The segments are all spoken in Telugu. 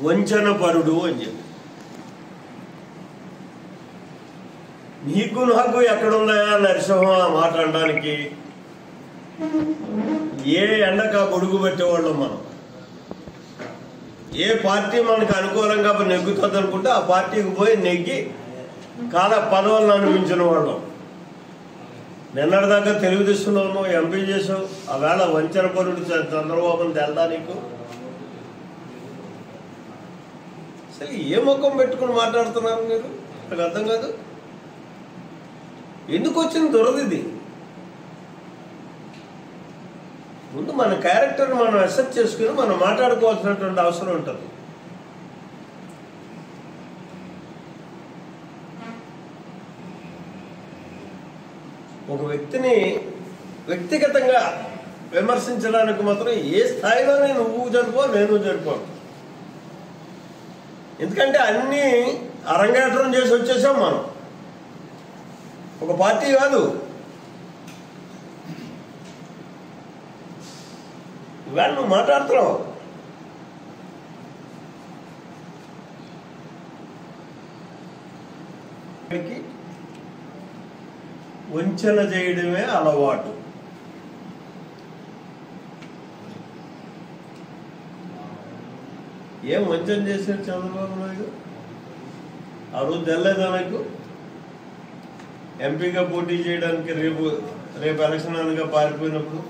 వంచనపరుడు అని చెప్పి. నీకు నాకు ఎక్కడున్నాయా నరసింహ మాట్లాడడానికి? ఏ ఎండక గొడుగు పెట్టేవాళ్ళం మనం. ఏ పార్టీ మనకు అనుకూలంగా నెగ్గుతుంది అనుకుంటే ఆ పార్టీకి పోయి నెగ్గి కాల పదవులను అనిపించిన వాళ్ళం. నిన్నటిదాకా తెలుగుదేశంలోనూ ఎంపీ చేసావు, ఆవేళ వంచనపరుడు చంద్రబాబుని తెల్దా నీకు? అసలు ఏ ముఖం పెట్టుకుని మాట్లాడుతున్నారు మీరు? నాకు అర్థం కాదు. ఎందుకు వచ్చిన దురది? ముందు మన క్యారెక్టర్ని మనం అసెప్ట్ చేసుకుని మనం మాట్లాడుకోవాల్సినటువంటి అవసరం ఉంటుంది. ఒక వ్యక్తిని వ్యక్తిగతంగా విమర్శించడానికి మాత్రం ఏ స్థాయిలోనే నువ్వు జరిపో నేను జరిపోను. ఎందుకంటే అన్నీ అరంగేట్రం చేసి వచ్చేసాం మనం. ఒక పార్టీ కాదు. ఇవాళ నువ్వు మాట్లాడుతున్నావు. వంచన చేయడమే అలవాటు. ఏం వంచన చేశారు చంద్రబాబు నాయుడు? ఆ రోజు తెల్లదా నాకు? ఎంపీగా పోటీ చేయడానికి రేపు ఎలక్షన్ అనగా పారిపోయినప్పుడు,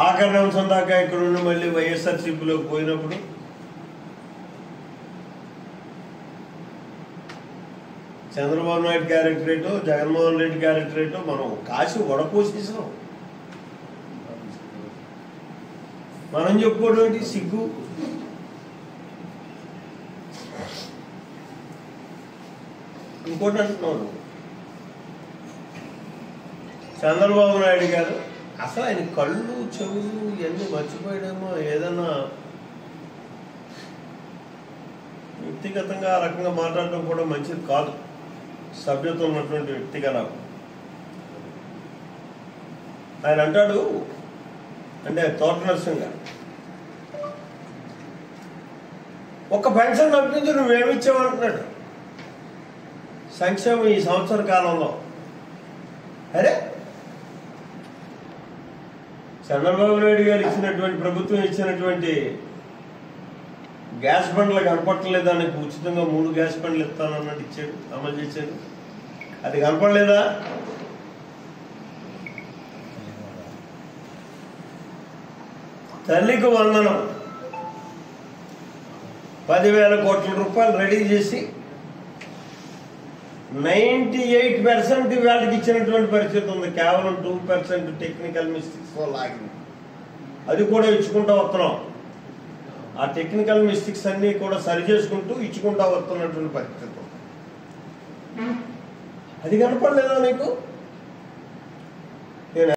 ఆఖరి అంశం దాకా ఇక్కడ ఉండి మళ్ళీ వైఎస్ఆర్సీపీలోకి పోయినప్పుడు, చంద్రబాబు నాయుడు క్యారెక్టరేటో జగన్మోహన్ రెడ్డి క్యారెక్టరేటో మనం కాసి వడపోసేసాం. మనం చెప్పుకోవడం సిగ్గు. ఇంకోటి అంటున్నాను, చంద్రబాబు నాయుడు గారు అసలు ఆయన కళ్ళు చెవులు ఇవన్నీ మర్చిపోయాడేమో. ఏదన్నా వ్యక్తిగతంగా ఆ రకంగా మాట్లాడడం కూడా మంచిది కాదు. సభ్యత ఉన్నటువంటి వ్యక్తిగా నాకు ఆయన అంటాడు, అంటే తోట నరసింహ గారు, ఒక పెన్షన్ తప్పించి నువ్వేమిచ్చావంటున్నాడు సంక్షేమం ఈ సంవత్సర కాలంలో. అరే, చంద్రబాబు నాయుడు గారు ఇచ్చినటువంటి, ప్రభుత్వం ఇచ్చినటువంటి గ్యాస్ బండ్లు కనపట్టలేదా? నీకు ఉచితంగా 3 గ్యాస్ బండ్లు ఇస్తానన్నట్టు ఇచ్చాడు, అమలు చేశాడు. అది కనపడలేదా? తల్లికి వందనం 10,000 కోట్ల రూపాయలు రెడీ చేసి 98% వాళ్ళకి ఇచ్చినటువంటి పరిస్థితి ఉంది. కేవలం 2% టెక్నికల్ మిస్టేక్స్ వల్ల ఆగింది. అది కూడా ఇచ్చుకుంటూ వస్తున్నాం. ఆ టెక్నికల్ మిస్టేక్స్ అన్నీ కూడా సరి చేసుకుంటూ ఇచ్చుకుంటూ వస్తున్నటువంటి పరిస్థితి. అది కనపడలేదా నీకు?